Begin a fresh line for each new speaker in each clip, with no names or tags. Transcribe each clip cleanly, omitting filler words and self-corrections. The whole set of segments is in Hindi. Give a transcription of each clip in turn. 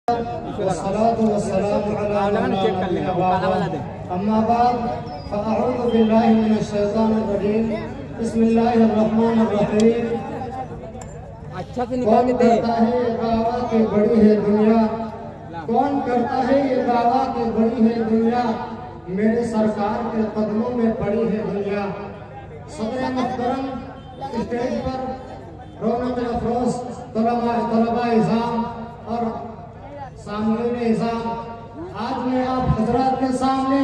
अम्मा बाद फ़अऊज़ु बिल्लाहि मिनश शैतानिर रजीम बिस्मिल्लाहिर्रहमानिर्रहीम।
अच्छा से
कौन करता है ये दावा कि बड़ी है दुनिया, कौन करता है ये दावा कि बड़ी है दुनिया, मेरे सरकार के कदमों में पड़ी है दुनिया। सदर मुहतरम स्टेज पर रौनक अफरोज तलबा इज़ाम और सामने इज़ाम, आज मैं आप हजरात के सामने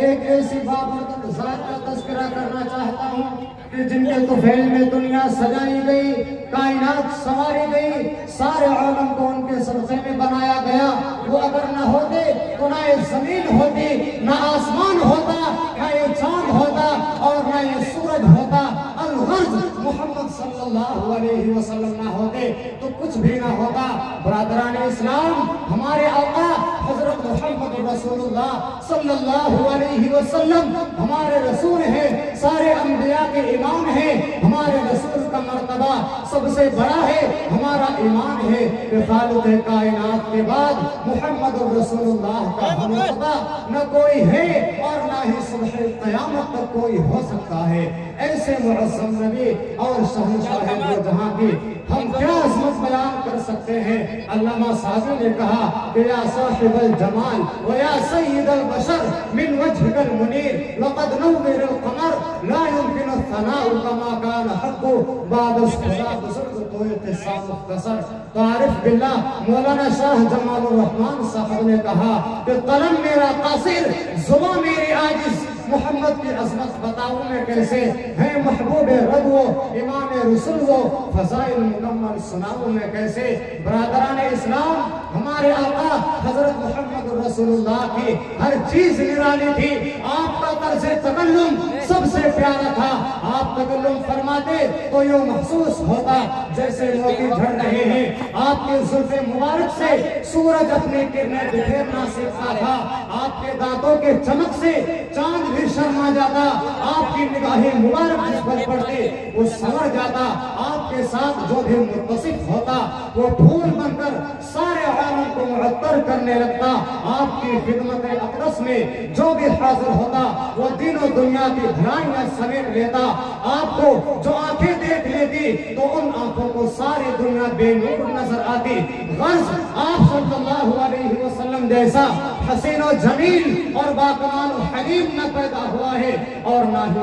एक ऐसी बाबरकत ज़ात का तज़किरा करना चाहता हूँ कि जिनके तुफैल में दुनिया सजाई गई, कायनात संवारी गई, सारे आलम को उनके सदक़े में बनाया गया। वो अगर न होते तो ना ये जमीन होती, ना आसमान होता, ना ये चांद होता और ना ये सूरज होता। अल-गर्ज़ मोहम्मद सल्लल्लाहु अलैहि वसल्लम ना होते तो कुछ भी ना होता। बरादरान इस्लाम, हमारे आका हजरत मोहम्मद रसूलुल्लाह सल्लल्लाहु अलैहि वसल्लम हमारे रसूल हैं, सारे अंबिया के इमाम हैं। हमारे रसूल का मर्तबा सबसे बड़ा है, हमारा ईमान है कि खालिक़ कायनात के बाद मोहम्मद रसूलुल्लाह का मर्तबा न कोई है और न ही सुबह क़यामत तक कोई हो सकता है। ऐसे मुअज़्ज़म नबी और शहंशाह दो जहां की हम क्या अज़मत बयान कर सकते हैं। अल्लामा सादी ने कहा कि या साहिबल जमाल व या सय्यिदल बशर मिन वजहिकल मुनीर लक़द नव्वरल क़मर ला युमकिनु थनाउ कमा कान हक़्क़ु बादस खुदा बुज़ुर्ग तो इत्तिसाम मुख्तसर। तारिफ बिल्लाह मौलाना शाह जमालुर रहमान साहब ने कहा कि कलम मेरा कासिर, ज़ुबान मेरी आजिज़, मोहम्मद की अज़मत बताऊं मैं कैसे, है महबूब रब वो, इमाम रसूल वो, फ़ज़ाइल मुकम्मल सुनाऊं मैं कैसे। बरादरान इस्लाम, हमारे आका हजरत मोहम्मद रसूलुल्लाह की हर चीज निराली थी। आपका तर्ज़ तकल्लुम सबसे प्यारा था। आप तकल्लुम फरमाते तो यूं महसूस होता जैसे मोती झड़ रहे हैं। आपके जुल्फ़े मुबारक से सूरज अपनी किरणें बिखेरना सीखता था। आपके दांतों के चमक से चांद भी शर्मा जाता। आपकी निगाहें मुबारक जिस पर पड़ती वो संवर जाता। आपके साथ जो भी मुत्तसिफ होता वो फूल बनकर सारे आलम को मुअत्तर करने लगता। आपकी खिदमत अक़दस में जो भी हाजिर होता वो दीनों दुनिया की भलाइयां समेट लेता। आपको जो आंखें देख लेती तो उन आंखों को सारी दुनिया बेनूर नजर आती। गर्ज़ आप सल्लल्लाहु अलैहि वसल्लम जैसा हसीन और जमील और बाकमाल हलीम न पैदा हुआ है और ना ही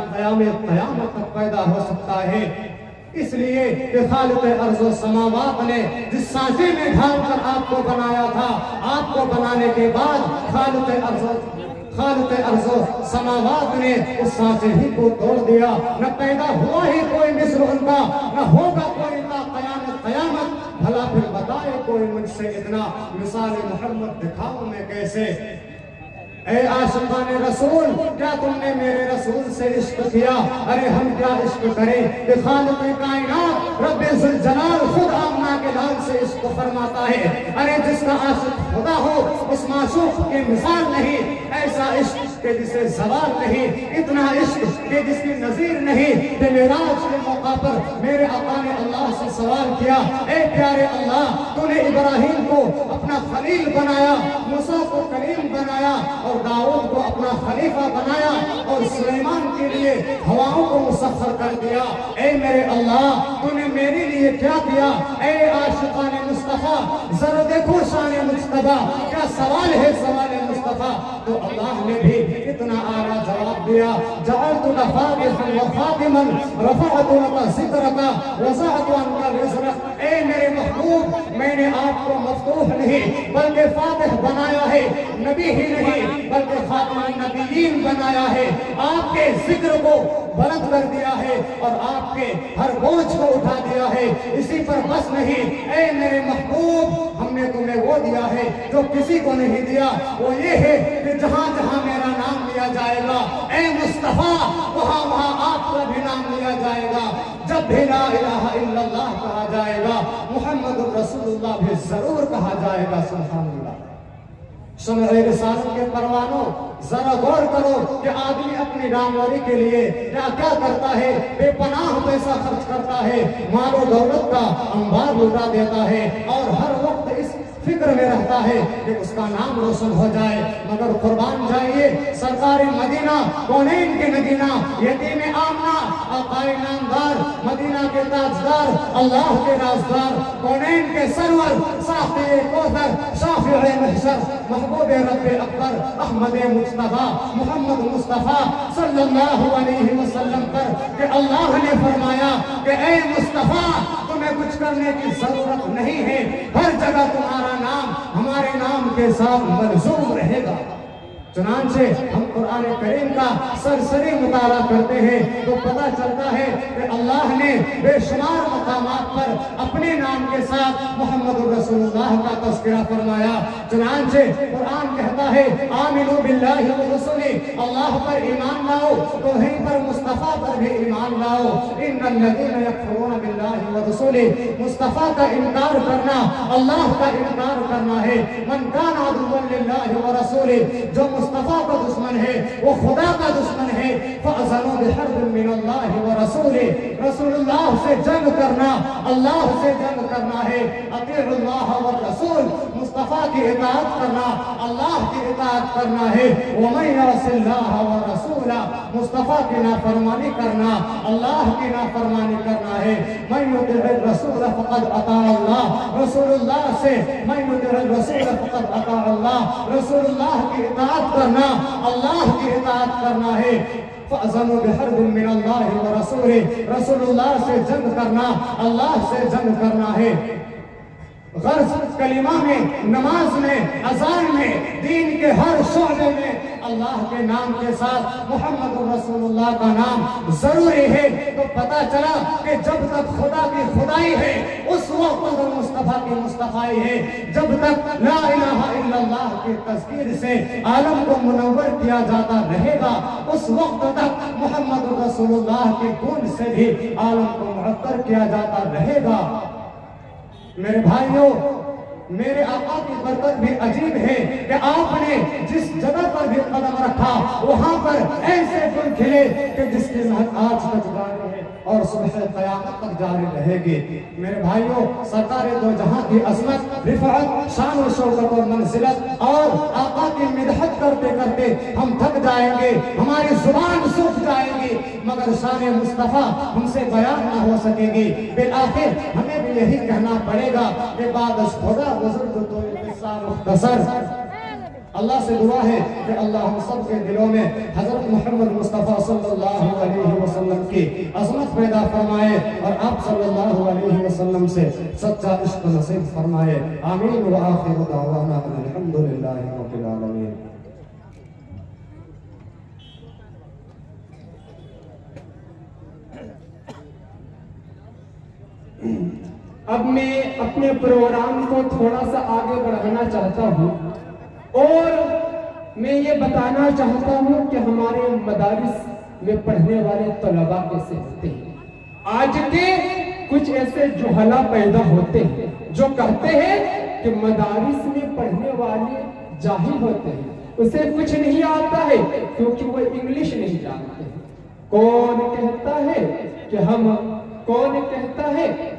क़यामत तक पैदा हो सकता है। इसलिए कि खालिक़ अर्ज़ व समावात ने जिस सांचे में ढालकर आपको बनाया था, आपको बनाने के बाद खालिक़ अर्ज़ व समावात ने उस सांचे ही को तोड़ दिया। न पैदा हुआ ही कोई मिस्र उनका, न होगा कोई ता क़यामत। भला फिर बताए कोई मुझसे इतना, मिसाल मोहम्मद दिखाऊं मैं कैसे। ए आशिक़ाने रसूल, क्या तुमने मेरे रसूल से इश्क किया? अरे हम क्या इश्क करें कि खालिक़ कायनात रब्बे ज़ुल जलाल खुद आमना के लाल से इश्क फरमाता है। अरे जिसका आशिक़ खुदा हो उस माशूक़ की मिसाल नहीं, ऐसा इश्क के जिसे ज़वाल नहीं, इतना इश्क के जिसकी नज़ीर नहीं। कि मेराज के मौका पर मेरे आका ने अल्लाह से सवाल किया, ए प्यारे अल्लाह, तूने इब्राहीम को अपना खलील बनाया, मूसा को कलीम बनाया और दाऊद को अपना खलीफा बनाया और सुलेमान के लिए हवाओं को मुसख्खर कर दिया। ए मेरे अल्लाह, तूने मेरे लिए क्या किया? ए आशिक़ाने मुस्तफ़ा, जरा देखो शान मुस्तफ़ा, क्या सवाल है सवाल मुस्तफ़ा। तो अल्लाह ने भी इतना आला जवाब दिया, जअलतु फ़ातिहन व ख़ातिमन रफ़अतु लका ज़िक्रका वज़अतु अन्का रिज़क़क। ए मेरे महबूब, मैंने आपको मफ़तूह नहीं बल्कि फ़ातिह बनाया है, नबी ही नहीं बल्कि ख़ातिमुन नबिय्यीन बनाया है। आपके जिक्र को बुलंद कर दिया है और आपके हर बोझ को उठा दिया है। इसी पर बस नहीं, ए मेरे महबूब, हमने तुम्हें वो दिया है जो किसी को नहीं दिया। वो ये है कि जहाँ जहाँ मेरा नाम लिया जाएगा, ए मुस्तफ़ा, वहाँ वहाँ आपका भी नाम लिया जाएगा। जब भी ला इलाहा इल्लल्लाह कहा जाएगा, मुहम्मदुर रसूलुल्लाह भी जरूर कहा जाएगा। सुभानअल्लाह। शमअ रिसालत के परवानों, जरा गौर करो कि आदमी अपनी नामवरी के लिए क्या क्या करता है। बेपनाह पैसा खर्च करता है, मालो दौलत का अंबार लुटा देता है और हर वक्त इस फिक्र में रहता है कि उसका नाम रोशन हो जाए। मगर कुर्बान जाइए, सरकार मदीना, कौनैन के मदीना, यतीम आमना, आकाए नामदार, मदीना के ताजदार, अल्लाह के राजदार, कौनैन के सरवर, साफ़े कौसर, शाफ़िए महशर, महबूब रब्बे अकबर, अहमद मुस्तफ़ा, मोहम्मद मुस्तफ़ा सल्लल्लाहु अलैहि वसल्लम पर कि अल्लाह ने फरमाया कि ए मुस्तफ़ा, तुम्हें कुछ करने की जरूरत नहीं है, हर जगह तुम्हारा नाम हमारे नाम के साथ मलज़ूम रहेगा। चुनांचे हम कुरान करीम का सरसरी मुताला करते हैं तो पता चलता है कि अल्लाह ने बेशुमार मकामात पर अपने नाम के साथ मोहम्मद रसूलुल्लाह का तज़किरा फरमाया। चुनांचे कुरान कहता है आमिनू बिल्लाहि व रसूली, अल्लाह पर ईमान लाओ तो वहीं पर मुस्तफ़ा पर भी ईमान लाओ। इन्नल लज़ीना यकफुरूना बिल्लाहि व रसूली, मुस्तफ़ा का इनकार करना अल्लाह का इनकार करना है। मन काना अदुव्वन लिल्लाहि व रसूली, जो मुस्तफ़ा का दुश्मन है वो खुदा का दुश्मन है। फ़अज़नु बिहर्बिन मिनल्लाहि व रसूली, रसूलुल्लाह से जंग करना अल्लाह से जंग करना है। अतीउल्लाह व रसूल, मुस्तफ़ा की इताअत करना अल्लाह की इताअत करना है। व मन यअसिल्लाह व रसूला, मुस्तफ़ा की नाफरमानी करना अल्लाह की नाफरमानी करना है। मन युतिइर रसूल फ़क़द अता अल्लाह, रसूलुल्लाह से मन युतिइर रसूल फ़क़द अता अल्लाह, रसूलुल्लाह की इताअत करना अल्लाह की इताअत करना है। फ़अज़नु बिहर्बिन मिनल्लाहि व रसूली, रसूलुल्लाह से जंग करना अल्लाह से जंग करना है। गर्ज कलिमा में, नमाज में, अज़ान में, दीन के हर शोबे में अल्लाह के नाम के साथ मोहम्मद रसूलुल्लाह का नाम जरूरी है। तो पता चला कि जब तक खुदा की खुदाई है उस वक्त तो मुस्तफ़ा की मुस्तफ़ाई है। जब तक ला इलाहा इल्लल्लाह की तज़कीर से आलम को मुनव्वर किया जाता रहेगा उस वक्त तक मोहम्मद रसूलुल्लाह की गूंज से भी आलम को मुअत्तर किया जाता रहेगा। मेरे भाइयों, मेरे आका की बरकत भी अजीब है कि आपने जिस जगह पर भी कदम रखा वहां पर ऐसे फूल खिले कि जिसकी महक आज तक जारी है और सुबह क़यामत तक जारी रहेगी। मेरे भाइयों, सरकार दो जहां की अज़मत, रिफ़अत, शान और शौकत और मंज़िलत और आका की मिदहत करते करते हम थक जाएंगे, हमारी जुबान सूख जाएगी, मगर शान मुस्तफ़ा हमसे बयान न हो सकेगी। बिलाखिर हमें भी यही कहना पड़ेगा कि बाद खुदा बुजुर्ग तो किस्सा मुख्तसर। अल्लाह से दुआ है कि अल्लाह हम सब के दिलों में हज़रत मोहम्मद मुस्तफ़ा सल्लल्लाहु अलैहि वसल्लम की अज़मत पैदा फरमाए और आप सल्लल्लाहु अलैहि वसल्लम से सच्चा इश्क नसीब फरमाए। आमीन व आखिरु दावाना अल्हम्दुलिल्लाहि रब्बिल आलमीन।
अब मैं अपने प्रोग्राम को थोड़ा सा आगे बढ़ाना चाहता हूँ और मैं ये बताना चाहता हूँ कि हमारे मदारिस में पढ़ने वाले तलबा कैसे होते हैं। आज के कुछ ऐसे जुहला पैदा होते हैं जो कहते हैं कि मदारिस में पढ़ने वाले जाहिल होते हैं, उसे कुछ नहीं आता है क्योंकि वो इंग्लिश नहीं जानते। कौन कहता है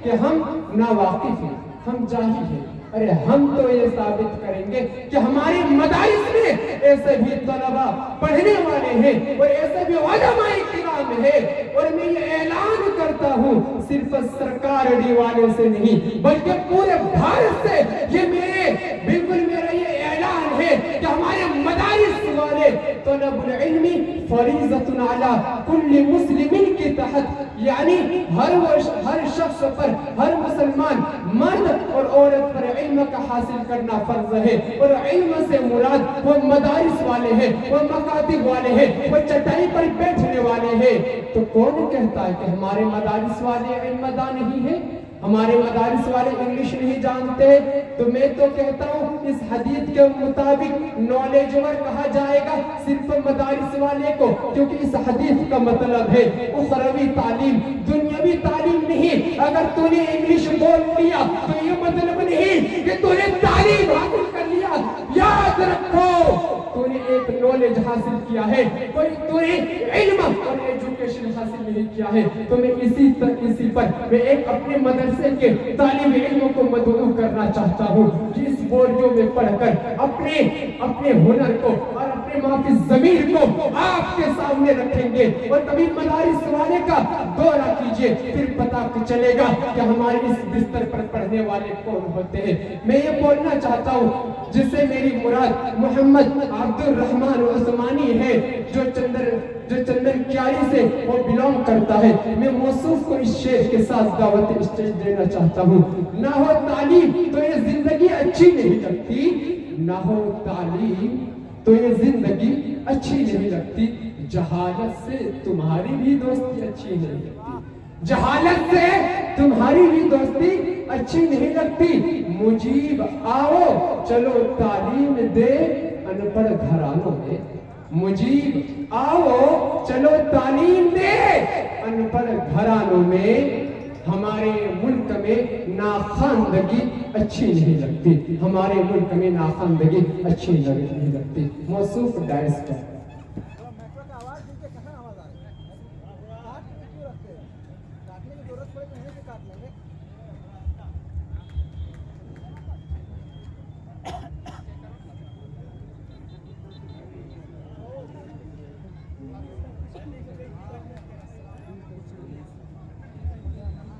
कि हम नावाकिफ हैं, हम जाहिल हैं। अरे हम तो ये साबित करेंगे कि हमारे मदारिस में ऐसे भी तलबा पढ़ने वाले हैं और ऐसे भी उलमाए किराम है। और मैं ये ऐलान करता हूँ सिर्फ सरकार दीवाने से नहीं बल्कि पूरे भारत से, ये मेरा ये ऐलान है कि हमारे मदारिस वाले तलबुल इल्मी फरीज़तुन अला कुल्ली मुस्लिमिन के तहत, यानी हर शख्स पर, हर मुसलमान मर्द और औरत पर इल्म का हासिल करना फर्ज है। और इल्म से मुराद वो मदारिस वाले हैं, वो मकातिब वाले हैं, वो चटाई पर बैठने वाले हैं। तो कौन कहता है कि हमारे मदारिस वाले इल्मदान नहीं है, हमारे मदारिस वाले इंग्लिश नहीं जानते? तो मैं तो कहता हूँ इस हदीस के मुताबिक नॉलेजवर कहा जाएगा सिर्फ मदारिस वाले को, क्योंकि इस हदीस का मतलब है उखरवी तालीम, दुनियावी तालीम नहीं। अगर तूने इंग्लिश बोल लिया तो ये मतलब नहीं कि तूने तालीम हासिल कर लिया। याद रखो, तूने एक नॉलेज हासिल किया है, कोई तूने इल्म और एजुकेशन एजुकेशन हासिल नहीं किया है, तो मैं इसी पर मैं एक अपने मदरसे के तालिब इल्मों को मदऊ करना चाहता हूँ कि इस बोर्डों में पढ़कर अपने हुनर को और अपने माँ की ज़मीर को आपके सामने रखेंगे। और कभी मदारिस वाले का दौरा कीजिए, फिर पता चलेगा कि हमारे इस बिस्तर पर पढ़ने वाले कौन होते हैं। मैं ये बोलना चाहता हूँ, जिससे मेरी मुराद मोहम्मद अब्दुल रहमान उस्मानी है, जो चंदन क्यारी से वो बिलोंग करता है। मैं मौसूफ को इस शेर के साथ दावत स्टेज देना चाहता हूँ। ना हो तालीम तो ये जिंदगी अच्छी नहीं लगती, ना हो तालीम तो ये जिंदगी अच्छी नहीं लगती। जहालत से तुम्हारी भी दोस्ती अच्छी नहीं लगती, जहालत से तुम्हारी भी दोस्ती अच्छी नहीं लगती। मुजीब आओ चलो तालीम दे अनपढ़ घरानों में, मुजीब आओ चलो तालीम दे अनपढ़ घरानों में। हमारे मुल्क में नाखानदगी अच्छी नहीं लगती, हमारे मुल्क में नाखानदगी अच्छी नहीं लगती। मौसूफ डायस का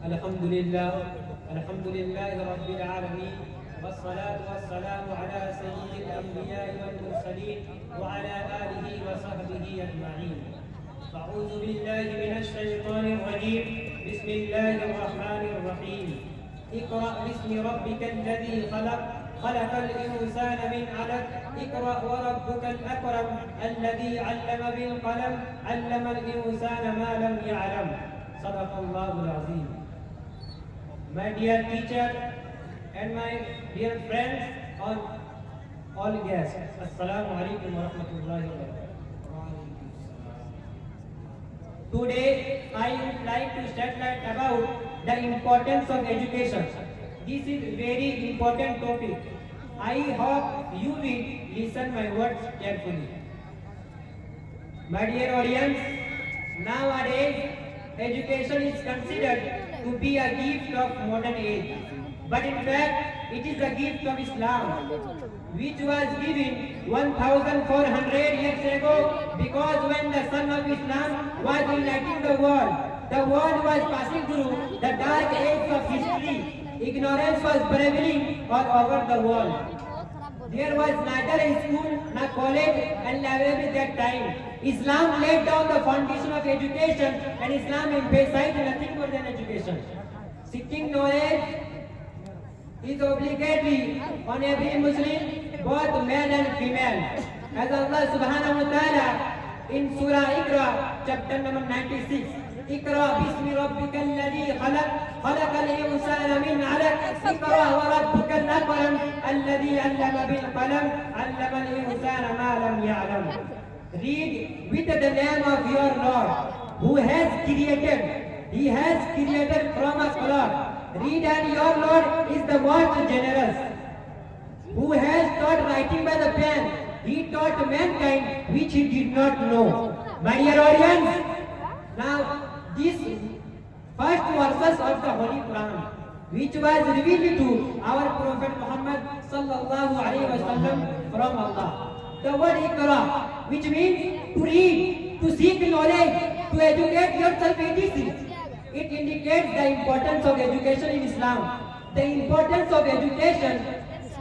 अल्हम्दुलिल्लाह रब्बिल आलमीन वस्सलातु वस्सलामु अला सय्यिदिल अंबिया'i वल मुरसलीन व अला आलिहि व सहबिहि अजमईन। अऊज़ु बिल्लाहि मिनश शैतानिर रजीम। बिस्मिल्लाहिर रहमानिर रहीम। इक़रा बिस्मि रब्बिकल लज़ी खलक़ खलक़ल इंसाना मिन अलक़। इक़रा व रब्बुकल अकरम अल्लज़ी अल्लमा बिल क़लम अल्लमल इंसाना मा लम यअलम। सदक़ल्लाहुल अज़ीम। My dear teacher and my dear friends and all guests, Assalamu alaikum wa rahmatullahi wa barakatuh. Today I would like to shed light about the importance of education. This is a very important topic. I hope you will listen my words carefully. My dear audience, nowadays education is considered to be a gift of modern age, but in fact it is a gift of Islam, which was given 1400 years ago, because when the sun of Islam was enlightening the world was passing through the dark age of history. Ignorance was prevailing all over the world. There was neither a school nor college and library at that time. Islam laid down the foundation of education, and Islam emphasized nothing more than education. Seeking knowledge is obligatory on every Muslim, both male and female. As Allah subhanahu wa ta'ala in Surah Iqra, chapter number 96, Iqra bismi rabbikal ladhi khalaq khalaqal insana min 'alaq. Iqra wa rabbukal akram alladhi 'allama bil qalam 'allamal insana ma lam ya'lam. Read with the name of your Lord, who has created. He has created from a cloud. Read, and your Lord is the most generous, who has taught writing by the pen. He taught mankind which he did not know. My dear audience, now these first verses of the Holy Quran, which was revealed to our Prophet Muhammad sallallahu alaihi wasallam from Allah. The word Iqra, which means to read, to seek knowledge, to educate yourself, etc. It indicates the importance of education in Islam. The importance of education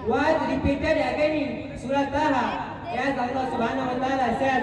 was repeated again in Surah Taha, as Allah subhanahu wa ta'ala said,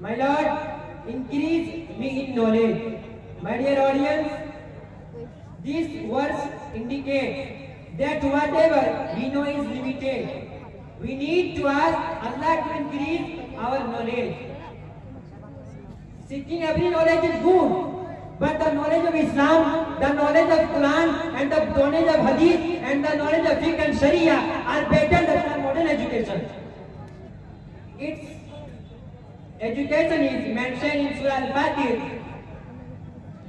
My Lord, increase me in knowledge. My dear audience, this verse indicates that whatever we know is limited. We need to ask Allah to increase our knowledge. Seeking every knowledge is good, but the knowledge of Islam, the knowledge of Quran, and the knowledge of Hadith, and the knowledge of Fiqh and Sharia are better than modern education. Its education is mentioned in Surah Al-Fatir.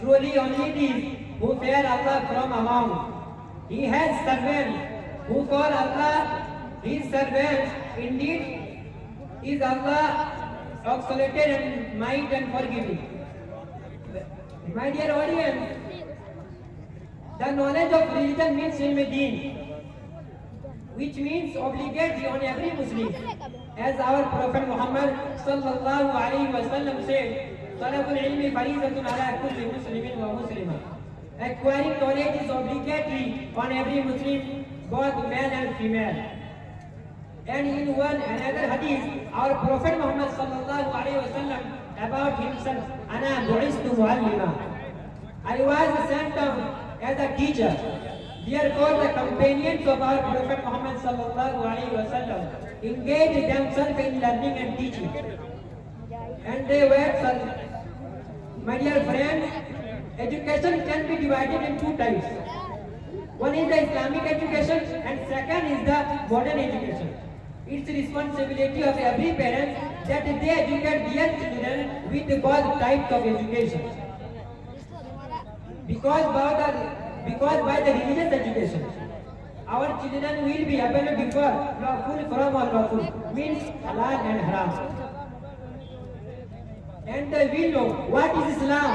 Truly only these who fear Allah from among. He has servants who call Allah His servants, indeed is Allah exalted in might and forgiving. My dear audience, the knowledge of religion means ilm deen, which means obligatory on every Muslim. As our Prophet Muhammad sallallahu alaihi wasallam said, "Talabul ilmi fariidatun ala kulli muslimin wa muslima." Acquiring knowledge is obligatory on every Muslim, both male and female. And in one another hadith, our Prophet Muhammad sallallahu alaihi wasallam about himself, "Ana bu'istu muallima." I was sent down as a teacher. Therefore, the companions of our Prophet Muhammad sallallahu alaihi wasallam engaged themselves in learning and teaching. And they were, my dear friends, education can be divided in two types. One is the Islamic education and second is the modern education. It's the responsibility of every parent that they educate their children with both types of education. Because by the religious education, our children will be able to differ lawful from unlawful, means halal and haram. And they will know what is Islam,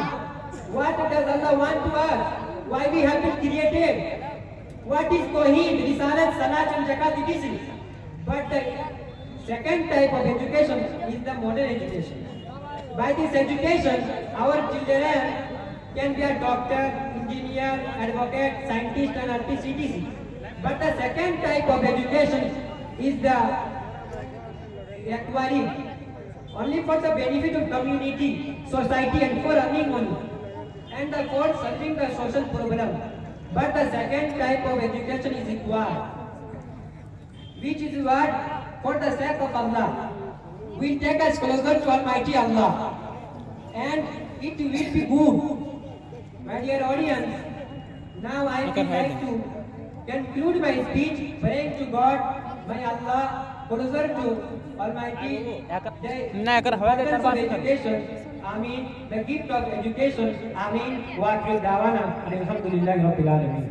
what does Allah want to us, why we have been created, what is Tawheed, Risalat, Salat and Zakat, etc. But the second type of education is the modern education. By this education, our children can be a doctor, engineer, advocate, scientist and artist, etc. But the second type of education is the acquiring only for the benefit of community, society and for earning money and for solving the social problem. But the second type of education is required, which is what for the sake of Allah will take us closer to Almighty Allah and it will be good. My dear audience, now I would like to conclude my speech praying to God, may Allah closer to Almighty the of education, Ameen, the gift of education, Ameen, wa akhiru da'wana, alhamdulillahi rabbil alamin.